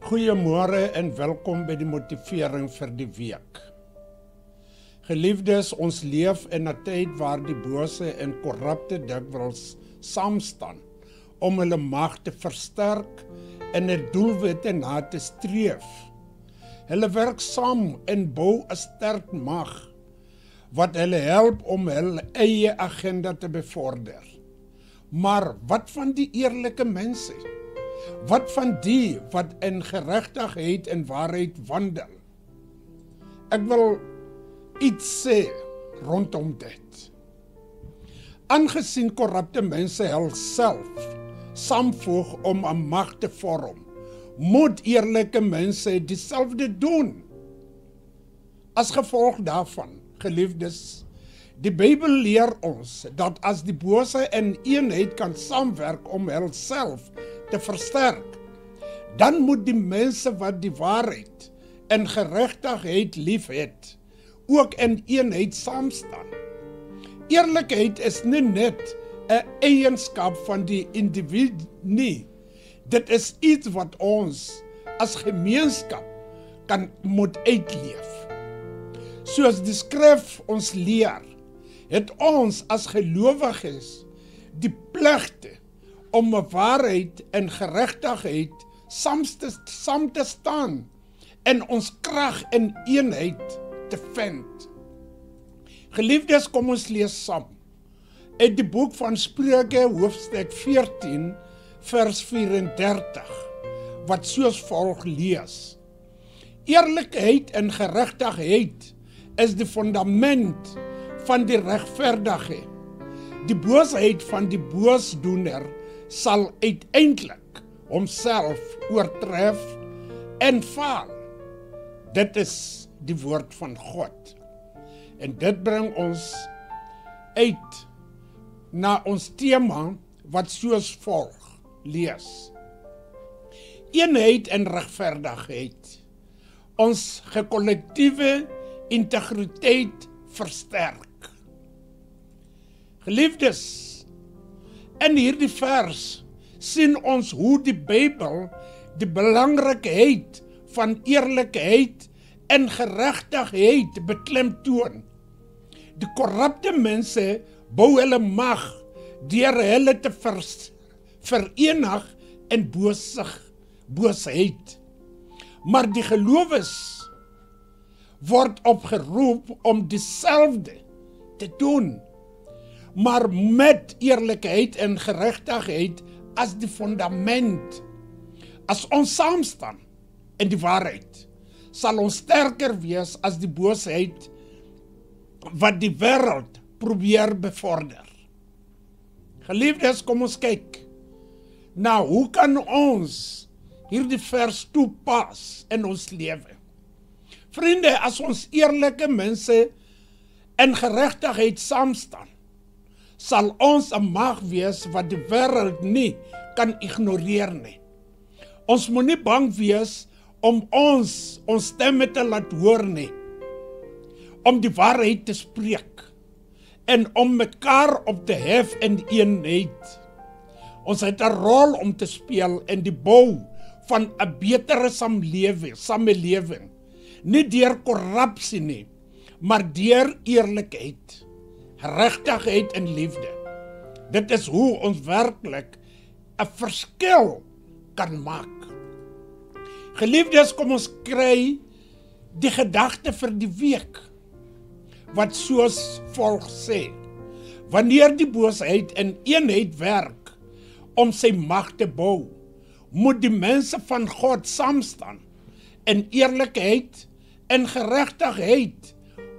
Goeiemôre en welkom by die motivering vir die week. Geliefdes, ons leef in 'n tyd waar die bose en korrupte dikwels saamstaan om hulle mag te versterk en 'n doelwitte na te streef. Hulle werk saam en bou 'n sterk mag wat hulle help om hulle eie agenda te bevorder. Maar wat van die eerlike mense? Wat van die wat in geregtigheid en waarheid wandel? Ek wil iets sê rondom dit. Aangesien korrupte mense self saamvoeg om 'n mag te vorm, moet eerlike mense dieselfde doen. As gevolg daarvan, geliefdes, die Bybel leer ons dat as die bose in eenheid kan saamwerk om hulself te versterk, dan moet die mense wat die waarheid en geregtigheid liefhet, ook in eenheid saamstaan. Eerlikheid is nie net 'n eienskap van die individu nie. Dit is iets wat ons as gemeenskap moet uitleef. Soos die skrif ons leer, het ons as gelowiges die pligte om 'n waarheid en geregtigheid saam te staan en ons krag in eenheid te vind. Geliefdes, kom ons lees saam uit die boek van Spreuke hoofstuk 14 vers 34 wat soos volg lees: Eerlikheid en geregtigheid is die fundament van die regverdige. Die boosheid van die boosdoener sal uiteindelik homself oortref en faal. Dit is die woord van God. En dit bring ons uit na ons tema wat soos volg lees: Eenheid en regverdigheid. Ons gekollektiewe integriteit versterk. Geliefdes, in hierdie vers sien ons hoe die Bybel die belangrikheid van eerlikheid en geregtigheid beklemtoon. Die korrupte mense bou hulle mag deur hulle te verenig in boosheid. Maar die gelowiges word opgeroep om dieselfde te doen, maar met eerlikheid en geregtigheid as die fundament. As ons saamstaan in die waarheid, sal ons sterker wees as die boosheid wat die wêreld probeer bevorder. Geliefdes, kom ons kyk. Nou, hoe kan ons hierdie vers toepas in ons lewe? Vriende, as ons eerlike mense in geregtigheid saamstaan, sal ons 'n mag wees wat die wêreld nie kan ignoreer nie. Ons moet nie bang wees om ons stemme te laat hoor nie, om die waarheid te spreek en om mekaar op te hef in eenheid. Ons het 'n rol om te speel in die bou van 'n betere samelewing, nie deur korrupsie nie, maar deur eerlikheid, regtigheid en liefde. Dit is hoe ons werklik 'n verskil kan maak. Geliefdes, kom ons kry die gedagte vir die week, wat soos volg sê: Wanneer die boosheid in eenheid werk om sy mag te bou, moet die mense van God saamstaan in eerlikheid en geregtigheid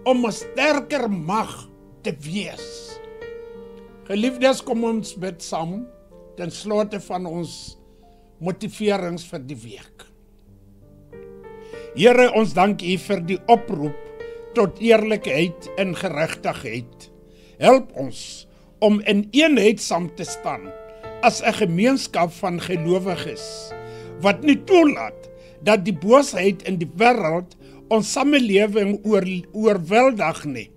om 'n sterker mag te wees. Geliefdes, kom ons bid saam ten slotte van ons motiverings vir die week. Here, ons dank U vir die oproep tot eerlikheid en geregtigheid. Help ons om in eenheid saam te staan as 'n gemeenskap van gelowiges wat nie toelaat dat die boosheid in die wêreld ons samelewing oorweldig nie.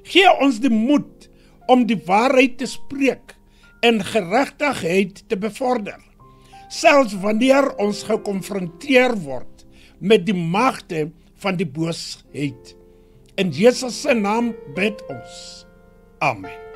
Gee ons die moed om die waarheid te spreek en geregtigheid te bevorder. selfs wanneer ons gekonfronteer word met die magte van die boosheid. In Jesus se naam bid ons. Amen.